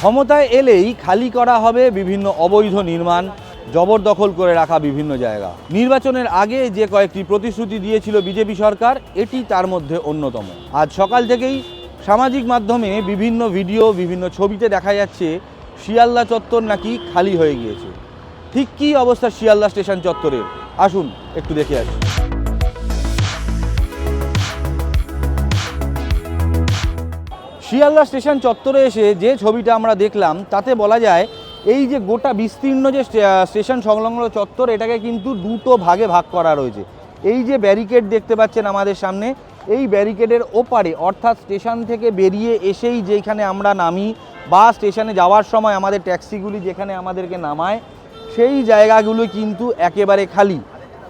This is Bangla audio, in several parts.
ক্ষমতায় এলেই খালি করা হবে বিভিন্ন অবৈধ নির্মাণ, জবরদখল করে রাখা বিভিন্ন জায়গা। নির্বাচনের আগে যে কয়েকটি প্রতিশ্রুতি দিয়েছিল বিজেপি সরকার, এটি তার মধ্যে অন্যতম। আজ সকাল থেকেই সামাজিক মাধ্যমে বিভিন্ন ভিডিও, বিভিন্ন ছবিতে দেখা যাচ্ছে শিয়ালদা চত্বর নাকি খালি হয়ে গিয়েছে। ঠিক কী অবস্থা শিয়ালদা স্টেশন চত্বরের, আসুন একটু দেখে আসি। শিয়ালদা স্টেশন চত্বরে এসে যে ছবিটা আমরা দেখলাম, তাতে বলা যায় এই যে গোটা বিস্তীর্ণ যে স্টেশন সংলগ্ন চত্বর, এটাকে কিন্তু দুটো ভাগে ভাগ করা রয়েছে। এই যে ব্যারিকেড দেখতে পাচ্ছেন আমাদের সামনে, এই ব্যারিকেডের ওপারে অর্থাৎ স্টেশন থেকে বেরিয়ে এসেই যেখানে আমরা নামি বা স্টেশনে যাওয়ার সময় আমাদের ট্যাক্সিগুলি যেখানে আমাদেরকে নামায়, সেই জায়গাগুলো কিন্তু একেবারে খালি।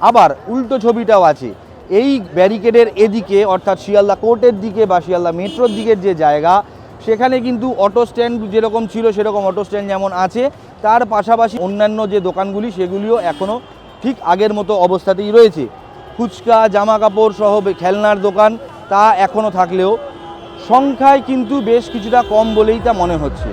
আবার উল্টো ছবিটাও আছে, এই ব্যারিকেডের এদিকে অর্থাৎ শিয়ালদা কোর্টের দিকে বা শিয়ালদা মেট্রোর দিকের যে জায়গা, সেখানে কিন্তু অটো স্ট্যান্ড যেরকম ছিল সেরকম অটো স্ট্যান্ড যেমন আছে, তার পাশাপাশি অন্যান্য যে দোকানগুলি সেগুলিও এখনও ঠিক আগের মতো অবস্থাতেই রয়েছে। ফুচকা, জামা কাপড় সহ খেলনার দোকান তা এখনও থাকলেও সংখ্যায় কিন্তু বেশ কিছুটা কম বলেই তা মনে হচ্ছে।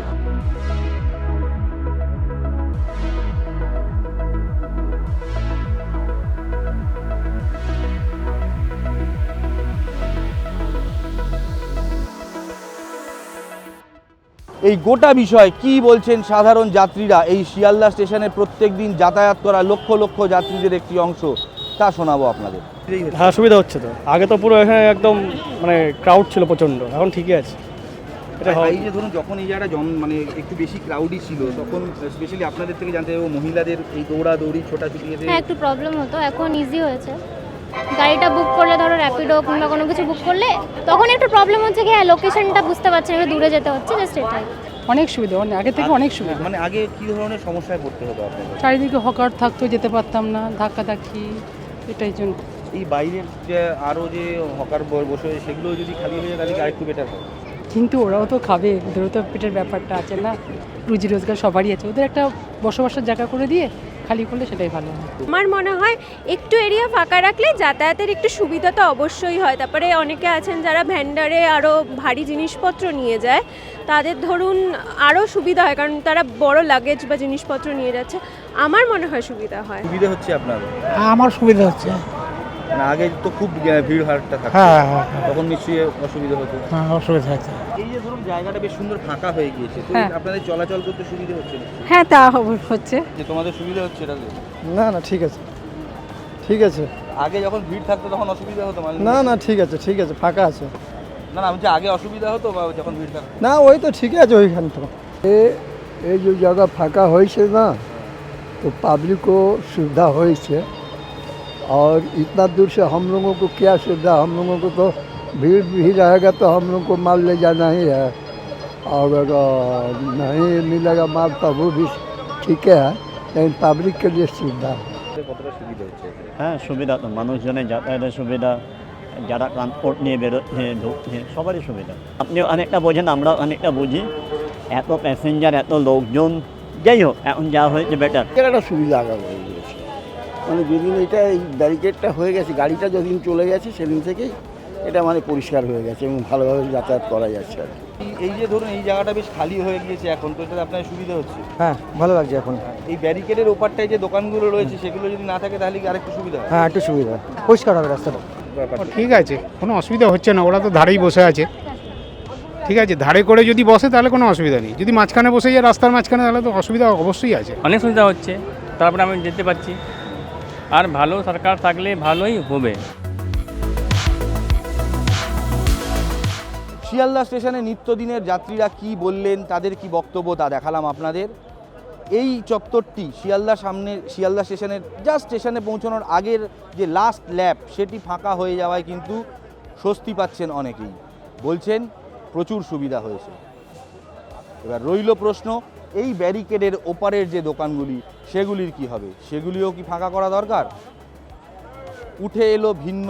এই গোটা বিষয় কি বলছেন সাধারণ যাত্রীরা, এই শিয়ালদা স্টেশনে প্রত্যেক দিন যাতায়াত করা লক্ষ লক্ষ যাত্রীদের একটি অংশ, তা শোনাবো আপনাদের। হ্যাঁ, সুবিধা হচ্ছে তো। আগে তো পুরো এখানে একদম মানে ক্রাউড ছিল প্রচণ্ড, এখন ঠিকই আছে। এটা এই যে ধরুন যখন এই জায়গাটা মানে একটু বেশি ক্রাউডই ছিল, তখন স্পেশালি আপনাদের থেকে জানতে হবে মহিলাদের এই দৌড়াদৌড়ি ছোটাছুটি, হ্যাঁ একটু প্রবলেম হতো, এখন ইজি হয়েছে। গাড়িটা বুক করলে ধরো র্যাপিডো কিংবা কোনো কিছু বুক করলে তখন একটু প্রবলেম হচ্ছে কি, হ্যাঁ লোকেশনটা বুঝতে পারছি না, দূরে যেতে হচ্ছে, জাস্ট এটাই। অনেক সুবিধা, আগে থেকে অনেক সুবিধা। মানে আগে কি ধরনের সমস্যায় পড়তে হতো আপনাদের? চারিদিকে হকার থাকতো, যেতে পারতাম না, ধাক্কাধাক্কি, এটাই জন্য। এই বাইরের যে আরও যে হকার বসে, সেগুলো যদি খালি হয়ে যায় তাহলে আরেকটু বেটার হয়। কিন্তু ওরাও তো খাবে, ওদেরও তো পেটের ব্যাপারটা আছে না, রুজি রোজগার সবারই আছে, ওদের একটা বসবাসের জায়গা করে দিয়ে খালি করলে সেটাই ভালো হয়। আমার মনে হয় একটু এরিয়া ফাঁকা রাখলে যাতায়াতের একটু সুবিধা তো অবশ্যই হয়। তারপরে অনেকে আছেন যারা ভ্যান্ডারে আরও ভারী জিনিসপত্র নিয়ে যায়, তাদের ধরুন আরও সুবিধা হয়, কারণ তারা বড় লাগেজ বা জিনিসপত্র নিয়ে যাচ্ছে। আমার মনে হয় সুবিধা হয়। সুবিধা হচ্ছে আপনার? আমার সুবিধা হচ্ছে। মানে আগে তো খুব ভিড় হাড়টা থাকতো, তখন নিশ্চয়ই অসুবিধা হতো। হ্যাঁ, অসুবিধা হচ্ছে। এই যে ধরুন জায়গাটা বেশ সুন্দর ফাঁকা হয়ে গিয়েছে, তো আপনাদের চলাচল করতে সুবিধা হচ্ছে? হ্যাঁ, তা হচ্ছে। যে তোমাদের সুবিধা হচ্ছে এটা? না না, ঠিক আছে, ঠিক আছে। আগে যখন ভিড় থাকতো তখন অসুবিধা হতো? না না, ঠিক আছে, ঠিক আছে, ফাঁকা আছে। না না, আমি যে আগে অসুবিধা হতো বা যখন ভিড় থাকতো? না, ওই তো ঠিক আছে ওইখান তো। ये जो जगह फाका होइसे ना, तो पब्लिक को सुविधा होइसे। और इतना दूर से हम लोगों को क्या सुविधा, हम लोगों को तो भीड़ भी रहेगा तो हम लोग को माल ले जाना ही है, और अगर नहीं मिलेगा माल तब वो भी ठीक है, लेकिन पब्लिक के लिए सुविधा है। কতটা সুবিধা হচ্ছে? হ্যাঁ, সুবিধা তো, মানুষজনের যাতায়াতের সুবিধা, যারা ট্রান্সপোর্ট নিয়ে বেরোচ্ছে ঢুকছে সবারই সুবিধা। আপনি অনেকটা বোঝেন, আমরা অনেকটা বুঝি, এত প্যাসেঞ্জার, এত লোকজন, যাই হোক এখন যা হয়েছে বেটার। একটা সুবিধা আগাম হয়ে গেছে, মানে যেদিন এটা এই ব্যারিকেডটা হয়ে গেছে, গাড়িটা যেদিন চলে গেছে সেদিন থেকেই এটা মানে পরিষ্কার হয়ে গেছে এবং ভালোভাবে যাতায়াত করা যাচ্ছে আর কি। এই যে ধরুন এই জায়গাটা বেশ খালি হয়ে গিয়েছে এখন, তো এটাতে আপনার সুবিধা হচ্ছে? হ্যাঁ, ভালো লাগছে এখন। এই ব্যারিকেডের ওপারটায় যে দোকানগুলো রয়েছে সেগুলো যদি না থাকে তাহলে কি আরেকটু সুবিধা হয়? হ্যাঁ, একটু সুবিধা, পরিষ্কার হবে রাস্তাটা। ঠিক আছে, কোনো অসুবিধা হচ্ছে না, ওরা তো ধারেই বসে আছে। ঠিক আছে, ধারে করে যদি বসে তাহলে কোনো অসুবিধা নেই, যদি মাঝখানে বসে যায় রাস্তার মাঝখানে তাহলে তো অসুবিধা অবশ্যই আছে। অনেক সুবিধা হচ্ছে, তারপরে আমি যেতে পারছি, আর ভালো সরকার থাকলে ভালোই হবে। শিয়ালদা স্টেশনে নিত্যদিনের যাত্রীরা কি বললেন, তাদের কি বক্তব্য, তা দেখালাম আপনাদের। এই চত্বরটি শিয়ালদা স্টেশনের স্টেশনে পৌঁছানোর আগের যে লাস্ট ল্যাপ, সেটি ফাঁকা হয়ে যাওয়ায় কিন্তু স্বস্তি পাচ্ছেন অনেকেই, বলছেন প্রচুর সুবিধা হয়েছে। এবার রইল প্রশ্ন, এই ব্যারিকেডের ওপারের যে দোকানগুলি সেগুলির কি হবে, সেগুলিও কি ফাঁকা করা দরকার? উঠে এলো ভিন্ন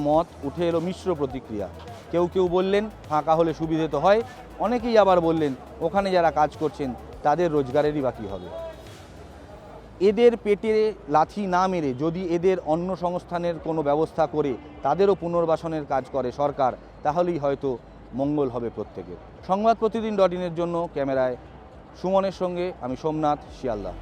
মত, উঠে এলো মিশ্র প্রতিক্রিয়া। কেউ কেউ বললেন ফাঁকা হলে সুবিধে তো হয়, অনেকেই আবার বললেন ওখানে যারা কাজ করছেন তাদের রোজগারেরই বাকি হবে। এদের পেটে লাথি না মেরে যদি এদের অন্য সংস্থানের কোনো ব্যবস্থা করে তাদেরও পুনর্বাসনের কাজ করে সরকার, তাহলেই হয়তো মঙ্গল হবে প্রত্যেকের। সংবাদ প্রতিদিন .in এর জন্য ক্যামেরায় সুমনের সঙ্গে আমি সোমনাথ, শিয়ালদা।